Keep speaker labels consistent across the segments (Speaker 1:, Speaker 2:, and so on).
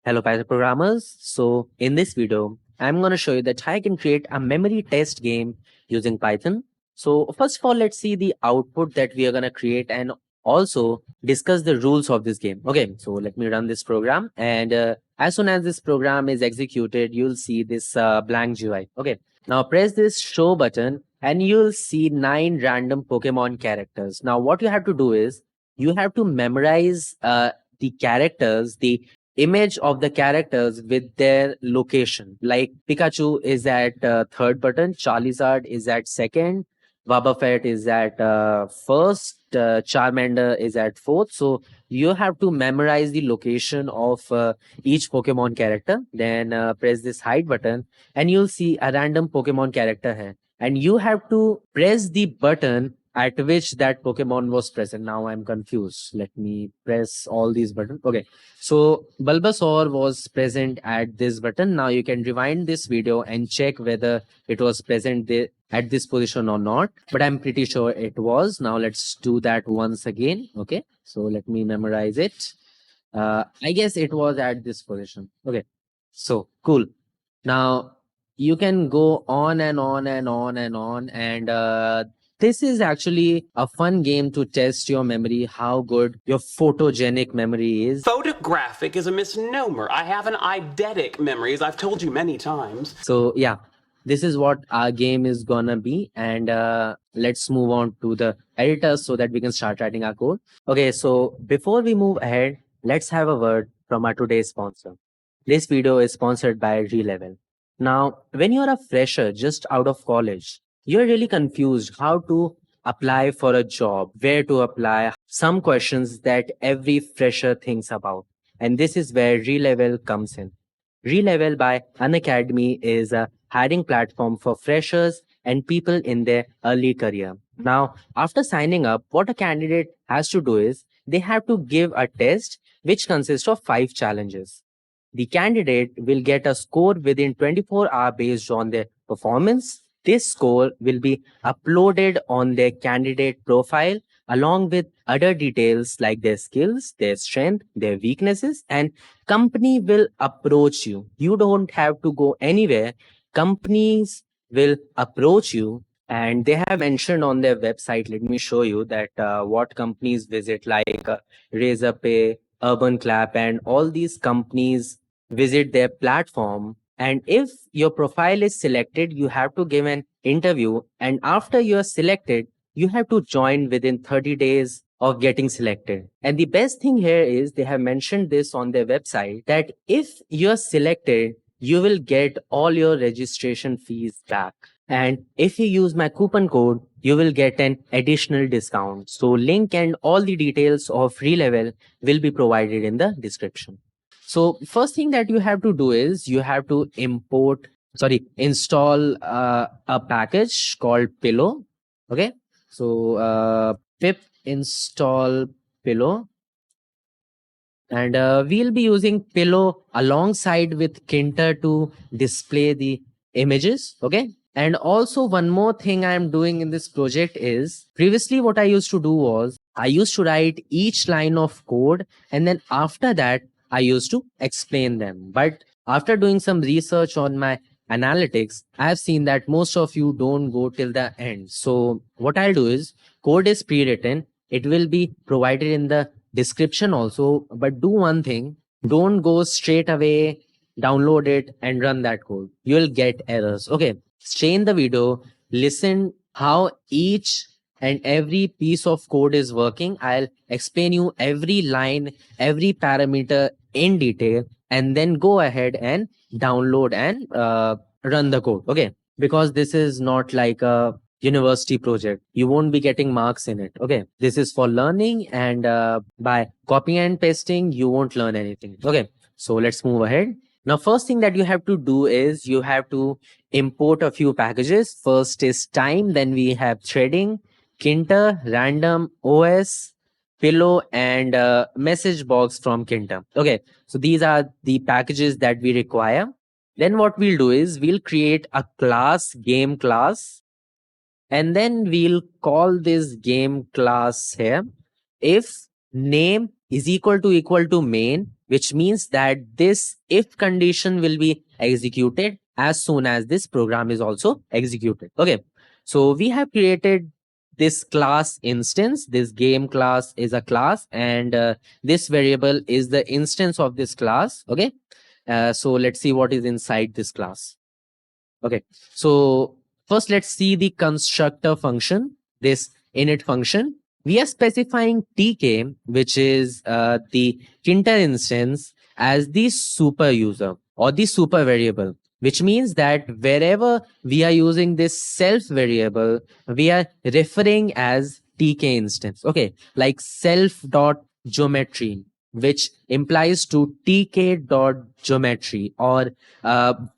Speaker 1: Hello Python programmers. So in this video, I'm going to show you that how I can create a memory test game using Python. So first of all, let's see the output that we are going to create and also discuss the rules of this game. Okay, so let me run this program and as soon as this program is executed, you'll see this blank GUI. Okay, now press this show button and you'll see 9 random Pokemon characters. Now what you have to do is you have to memorize the characters, the image of the characters with their location. Like Pikachu is at third button, Charizard is at second, Wobbuffet is at first, Charmander is at fourth. So you have to memorize the location of each Pokemon character. Then press this hide button, and you'll see a random Pokemon character here. And you have to press the button at which that Pokemon was present. Now I'm confused. Let me press all these buttons. Okay. So Bulbasaur was present at this button. Now you can rewind this video and check whether it was present at this position or not. But I'm pretty sure it was. Now let's do that once again. Okay. So let me memorize it. I guess it was at this position. Okay. So cool. Now you can go on and on and on and on and this is actually a fun game to test your memory, how good your photogenic memory is.
Speaker 2: Photographic is a misnomer. I have an eidetic memory, as I've told you many times.
Speaker 1: So yeah, this is what our game is gonna be, and let's move on to the editor so that we can start writing our code. Okay, so before we move ahead, let's have a word from our today's sponsor. This video is sponsored by Relevel. Now, when you're a fresher just out of college, you're really confused how to apply for a job, where to apply, some questions that every fresher thinks about. And this is where Relevel comes in. Relevel by Unacademy is a hiring platform for freshers and people in their early career. Now, after signing up, what a candidate has to do is they have to give a test which consists of 5 challenges. The candidate will get a score within 24 hours based on their performance. This score will be uploaded on their candidate profile along with other details like their skills, their strength, their weaknesses, and company will approach you. You don't have to go anywhere. Companies will approach you and they have mentioned on their website. Let me show you that what companies visit like Razorpay, Urban Clap, and all these companies visit their platform. And if your profile is selected, you have to give an interview. And after you are selected, you have to join within 30 days of getting selected. And the best thing here is they have mentioned this on their website that if you're selected, you will get all your registration fees back. And if you use my coupon code, you will get an additional discount. So link and all the details of Relevel will be provided in the description. So first thing that you have to do is you have to install a package called Pillow. Okay. So pip install Pillow. And we'll be using Pillow alongside with Kinter to display the images. Okay. And also one more thing I'm doing in this project is previously what I used to do was I used to write each line of code and then after that I used to explain them. But after doing some research on my analytics, I've seen that most of you don't go till the end. So what I'll do is code is pre-written. It will be provided in the description also, but do one thing, don't go straight away, download it and run that code. You'll get errors. Okay. Stay in the video, listen how each and every piece of code is working. I'll explain you every line, every parameter in detail, and then go ahead and download and run the code. Okay. Because this is not like a university project. You won't be getting marks in it. Okay. This is for learning, and by copying and pasting, you won't learn anything. Okay. So let's move ahead. Now, first thing that you have to do is you have to import a few packages. First is time, then we have threading, Kinter, random, OS, Pillow, and message box from Kinter. Okay, so these are the packages that we require. Then what we'll do is we'll create a class, game class, and then we'll call this game class here if name is equal to main, which means that this if condition will be executed as soon as this program is also executed. Okay, so we have created this class instance. This game class is a class, and this variable is the instance of this class. Okay, so let's see what is inside this class. Okay, so first let's see the constructor function, this init function. We are specifying tk, which is the kinter instance, as the super user or the super variable, which means that wherever we are using this self variable, we are referring as tk instance. Okay, like self dot geometry, which implies to tk dot geometry, or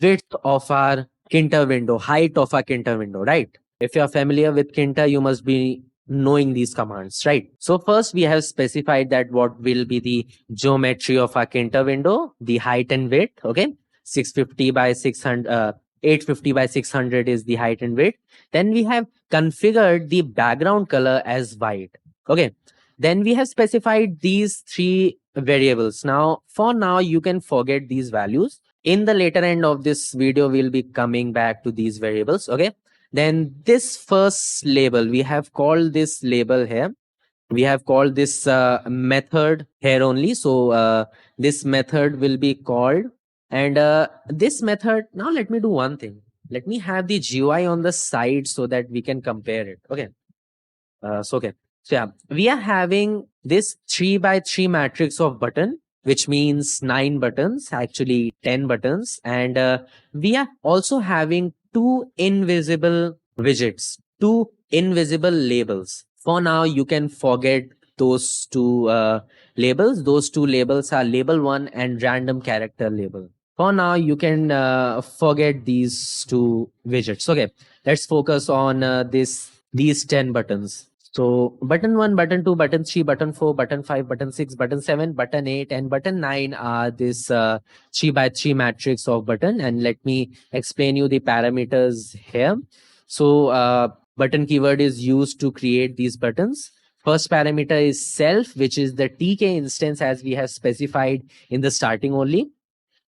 Speaker 1: width of our Kinter window, height of a Kinter window, right? If you're familiar with Kinter, you must be knowing these commands, right? So first we have specified that what will be the geometry of a Kinter window, the height and width, okay? 650 by 600, 850 by 600 is the height and width. Then we have configured the background color as white, okay? Then we have specified these three variables. Now, for now, you can forget these values. In the later end of this video, we'll be coming back to these variables. Okay, then this first label, we have called this label here, we have called this method here only. So this method will be called, and this method, now let me do one thing, let me have the GUI on the side so that we can compare it. Okay, okay, so yeah, we are having this 3 by 3 matrix of button, which means 9 buttons, actually 10 buttons. And we are also having two invisible widgets, two invisible labels. For now, you can forget those two labels. Those two labels are label 1 and random character label. For now, you can forget these two widgets. Okay, let's focus on these 10 buttons. So button 1, button 2, button 3, button 4, button 5, button 6, button 7, button 8, and button 9 are this 3 by 3 matrix of button. And let me explain you the parameters here. So button keyword is used to create these buttons. First parameter is self, which is the tk instance as we have specified in the starting only.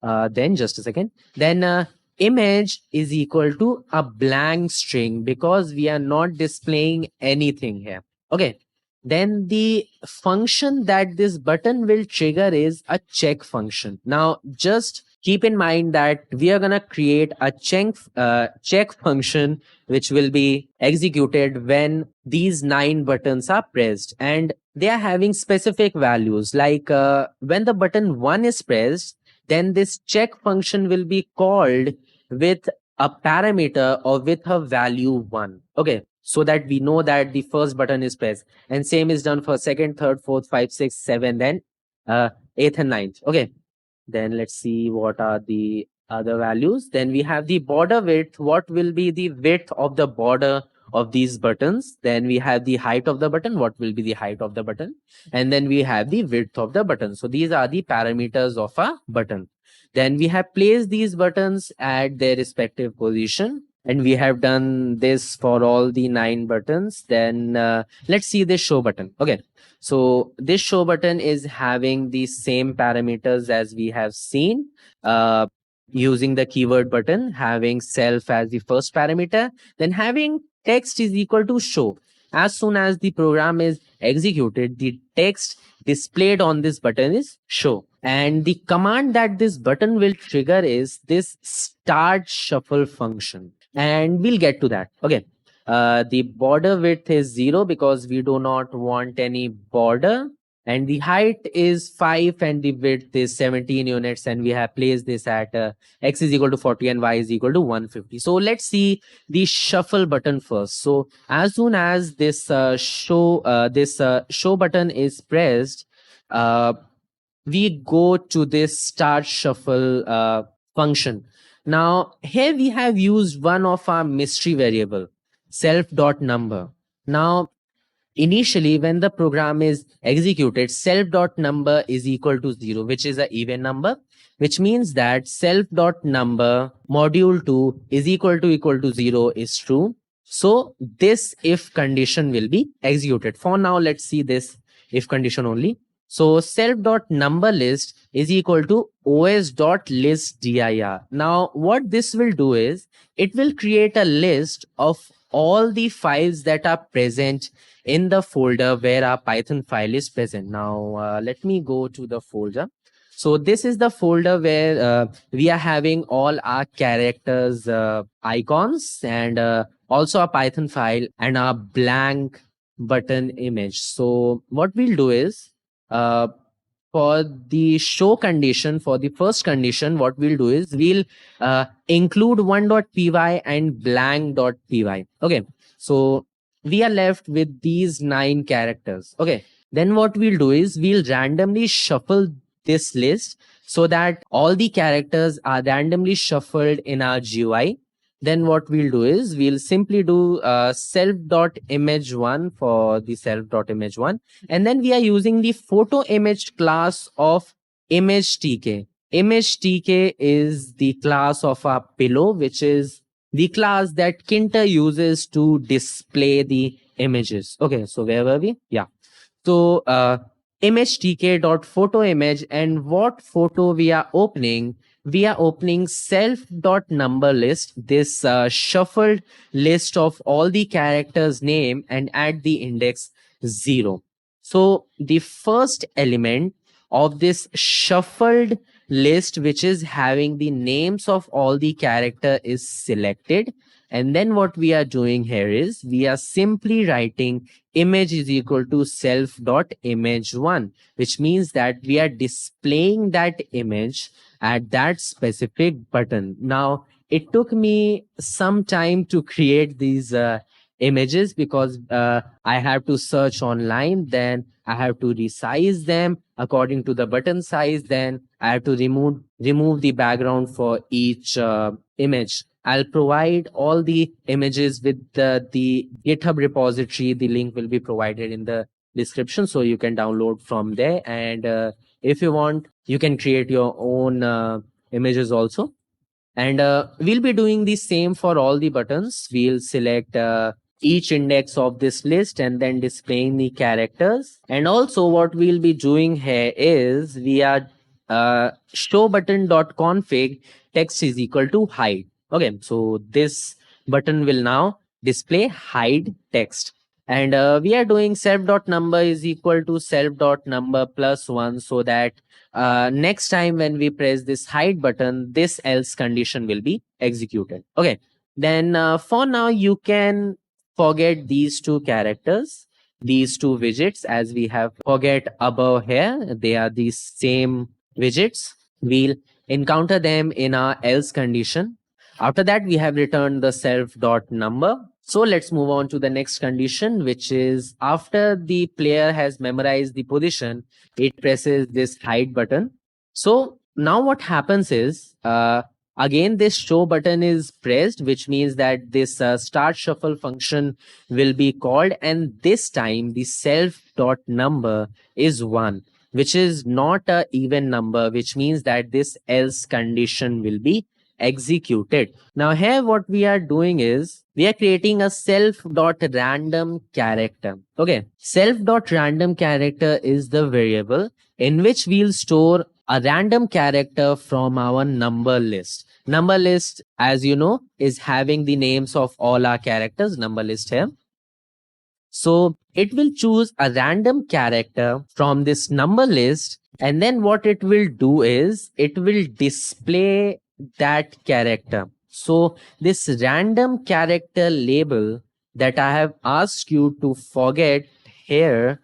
Speaker 1: Then just a second. Then image is equal to a blank string because we are not displaying anything here. Okay. Then the function that this button will trigger is a check function. Now, just keep in mind that we are going to create a check function which will be executed when these 9 buttons are pressed, and they are having specific values. Like when the button 1 is pressed, then this check function will be called with a parameter or with a value 1. Okay, so that we know that the first button is pressed. And same is done for second, third, fourth, 5, 6, 7, then 8th and 9th. Okay, then let's see what are the other values. Then we have the border width. What will be the width of the border of these buttons? Then we have the height of the button. What will be the height of the button? And then we have the width of the button. So these are the parameters of a button. Then we have placed these buttons at their respective position. And we have done this for all the 9 buttons. Then let's see this show button. Okay, so this show button is having the same parameters as we have seen, using the keyword button, having self as the first parameter, then having text is equal to show. As soon as the program is executed, the text displayed on this button is show. And the command that this button will trigger is this start shuffle function. And we'll get to that. Okay. The border width is 0 because we do not want any border. And the height is 5 and the width is 17 units. And we have placed this at x is equal to 40 and y is equal to 150. So let's see the shuffle button first. So as soon as this show button is pressed, we go to this start shuffle function. Now here we have used one of our mystery variable, self.number. Now initially when the program is executed, self.number is equal to 0, which is an even number, which means that self.number module 2 is equal to 0 is true. So this if condition will be executed. For now, let's see this if condition only. So self.numberList is equal to os.listdir. Now what this will do is it will create a list of all the files that are present in the folder where our Python file is present. Now let me go to the folder. So this is the folder where we are having all our characters icons and also a Python file and a blank button image. So what we'll do is uh, for the show condition, for the first condition, what we'll do is we'll include 1.py and blank.py. Okay, so we are left with these 9 characters. Okay, then what we'll do is we'll randomly shuffle this list so that all the characters are randomly shuffled in our GUI. Then what we'll do is we'll simply do self.image1 for the self.image1, and then we are using the photo image class of image.tk. Image.tk is the class of our pillow, which is the class that Kinter uses to display the images. Okay, so where were we? Yeah. So image.tk.photoimage, and what photo we are opening? We are opening self.numberList, this shuffled list of all the characters name and at the index 0. So the first element of this shuffled list, which is having the names of all the character, is selected. And then what we are doing here is we are simply writing image is equal to self.image1, which means that we are displaying that image at that specific button. Now, it took me some time to create these images because I have to search online, then I have to resize them according to the button size, then I have to remove the background for each image. I'll provide all the images with the GitHub repository. The link will be provided in the description, so you can download from there. And if you want, you can create your own images also. And we'll be doing the same for all the buttons. We'll select each index of this list and then displaying the characters. And also what we'll be doing here is we are show button.config text is equal to hide. Okay, so this button will now display hide text. And we are doing self.number is equal to self.number plus 1, so that next time when we press this hide button, this else condition will be executed. Okay, then for now you can forget these 2 characters, these 2 widgets, as we have forget above here. They are the same widgets. We'll encounter them in our else condition. After that, we have returned the self.number. So let's move on to the next condition, which is after the player has memorized the position, it presses this hide button. So now what happens is, again, this show button is pressed, which means that this start shuffle function will be called. And this time the self.number is 1, which is not a even number, which means that this else condition will be executed. Now here what we are doing is we are creating a self.random character. Okay, self.random character is the variable in which we'll store a random character from our number list. Number list, as you know, is having the names of all our characters, number list here. So it will choose a random character from this number list, and then what it will do is it will display that character. So this random character label that I have asked you to forget here,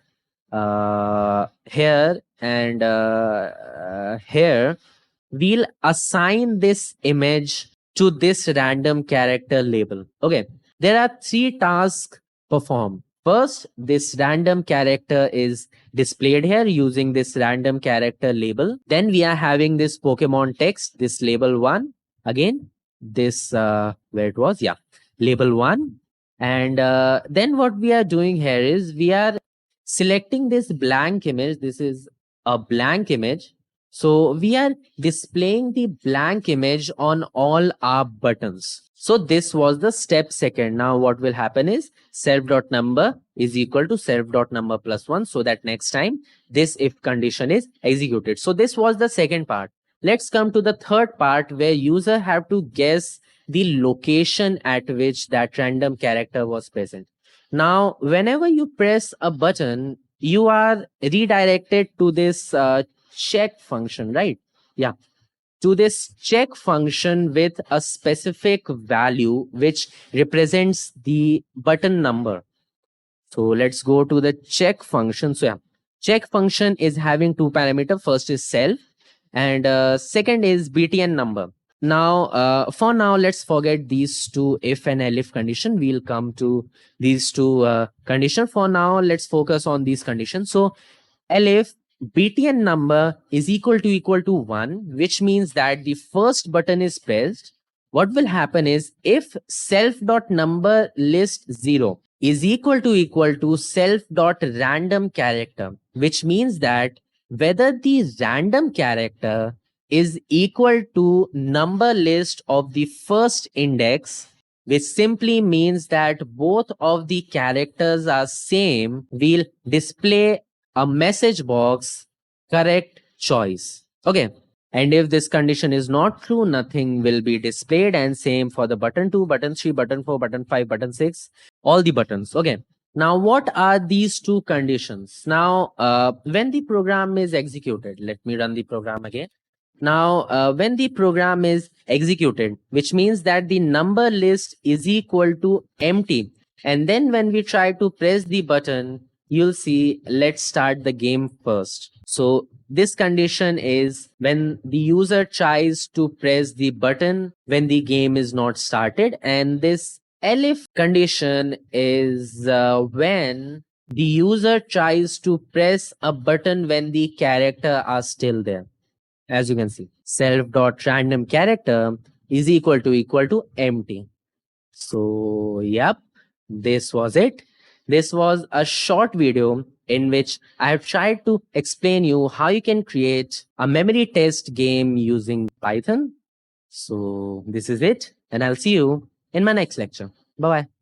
Speaker 1: here and here, we'll assign this image to this random character label. Okay, there are 3 tasks performed. First, this random character is displayed here using this random character label. Then we are having this Pokemon text, this label 1. Again, this, where it was, yeah, label 1. And then what we are doing here is we are selecting this blank image. This is a blank image. So we are displaying the blank image on all our buttons. So this was the step second. Now what will happen is self.number is equal to self.number plus 1, so that next time this if condition is executed. So this was the second part. Let's come to the third part where user have to guess the location at which that random character was present. Now, whenever you press a button, you are redirected to this check function, right? Yeah, to this check function with a specific value which represents the button number. So let's go to the check function. So yeah, check function is having two parameters. First is self and second is btn number. Now for now let's forget these two if and elif condition. We'll come to these two condition. For now let's focus on these conditions. So elif btn number is equal to 1, which means that the first button is pressed. What will happen is if self dot number list 0 is equal to self dot random character, which means that whether the random character is equal to number list of the first index, which simply means that both of the characters are same, we'll display a message box correct choice. Okay. And if this condition is not true, nothing will be displayed. And same for the button 2, button 3, button 4, button 5, button 6, all the buttons. Okay. Now, what are these two conditions? Now, when the program is executed, let me run the program again. Now, when the program is executed, which means that the number list is equal to empty. And then when we try to press the button, you'll see, let's start the game first. So this condition is when the user tries to press the button when the game is not started. And this elif condition is when the user tries to press a button when the character are still there. As you can see, self.random character is equal to empty. So, yep, this was it. This was a short video in which I have tried to explain you how you can create a memory test game using Python. So, this is it, and I'll see you in my next lecture. Bye bye.